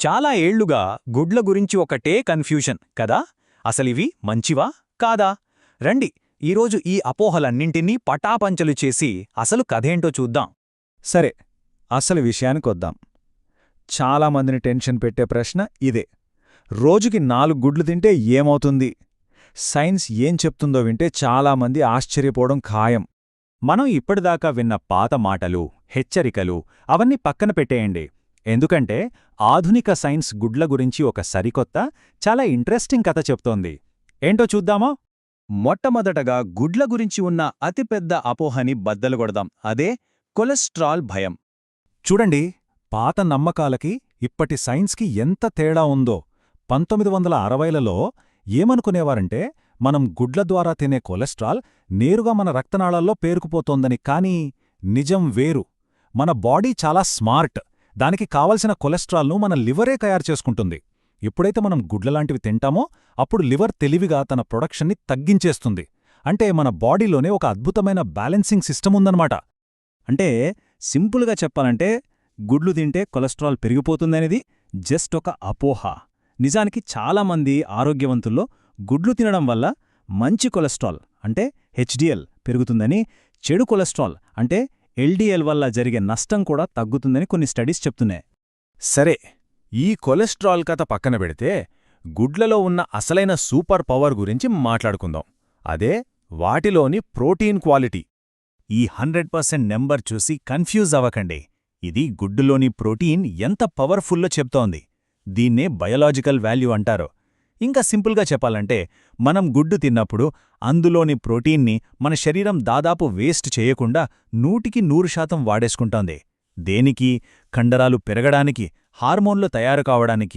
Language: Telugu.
చాలా ఏళ్లుగా గుడ్ల గురించి ఒకటే కన్ఫ్యూషన్ కదా. అసలివి మంచివా కాదా? రండి, ఈరోజు ఈ అపోహలన్నింటినీ పటాపంచలు చేసి అసలు కథేంటో చూద్దాం. సరే, అసలు విషయానికొద్దాం. చాలామందిని టెన్షన్ పెట్టే ప్రశ్న ఇదే. రోజుకి 4 గుడ్లు తింటే ఏమవుతుంది? సైన్స్ ఏం చెప్తుందో వింటే చాలామంది ఆశ్చర్యపోవడం ఖాయం. మనం ఇప్పటిదాకా విన్న పాత మాటలు, హెచ్చరికలు అవన్నీ పక్కన పెట్టేయండి. ఎందుకంటే ఆధునిక సైన్స్ గుడ్ల గురించి ఒక సరికొత్త, చాలా ఇంట్రెస్టింగ్ కథ చెప్తోంది. ఏంటో చూద్దామా? మొట్టమొదటగా గుడ్ల గురించి ఉన్న అతిపెద్ద అపోహని బద్దలుగొడదాం. అదే కొలెస్ట్రాల్ భయం. చూడండి, పాత నమ్మకాలకి ఇప్పటి సైన్స్కి ఎంత తేడా ఉందో. 1960లలో ఏమనుకునేవారంటే మనం గుడ్ల ద్వారా తినే కొలెస్ట్రాల్ నేరుగా మన రక్తనాళాల్లో పేరుకుపోతోందని. కానీ నిజం వేరు. మన బాడీ చాలా స్మార్ట్. దానికి కావలసిన కొలెస్ట్రాల్ను మన లివరే తయారు చేసుకుంటుంది. ఎప్పుడైతే మనం గుడ్లలాంటివి తింటామో అప్పుడు లివర్ తెలివిగా తన ప్రొడక్షన్ని తగ్గించేస్తుంది. అంటే మన బాడీలోనే ఒక అద్భుతమైన బ్యాలెన్సింగ్ సిస్టమ్ ఉందన్నమాట. అంటే సింపుల్గా చెప్పాలంటే గుడ్లు తింటే కొలెస్ట్రాల్ పెరిగిపోతుందనేది జస్ట్ ఒక అపోహ. నిజానికి చాలామంది ఆరోగ్యవంతుల్లో గుడ్లు తినడం వల్ల మంచి కొలెస్ట్రాల్ అంటే హెచ్డిఎల్ పెరుగుతుందని, చెడు కొలెస్ట్రాల్ అంటే ఎల్డిఎల్ వల్ల జరిగే నష్టం కూడా తగ్గుతుందని కొన్ని స్టడీస్ చెప్తున్నాయి. సరే, ఈ కొలెస్ట్రాల్ కథ పక్కన పెడితే గుడ్లలో ఉన్న అసలైన సూపర్ పవర్ గురించి మాట్లాడుకుందాం. అదే వాటిలోని ప్రోటీన్ క్వాలిటీ. ఈ 100% నెంబర్ చూసి కన్ఫ్యూజ్ అవ్వకండి. ఇది గుడ్డులోని ప్రోటీన్ ఎంత పవర్ఫుల్లో చెప్తోంది. దీన్నే బయోలాజికల్ వాల్యూ అంటారు. ఇంకా సింపుల్గా చెప్పాలంటే మనం గుడ్డు తిన్నప్పుడు అందులోని ప్రోటీన్ని మన శరీరం దాదాపు వేస్ట్ చేయకుండా 100% వాడేసుకుంటోంది. దేనికి? కండరాలు పెరగడానికి, హార్మోన్లు తయారు కావడానికి.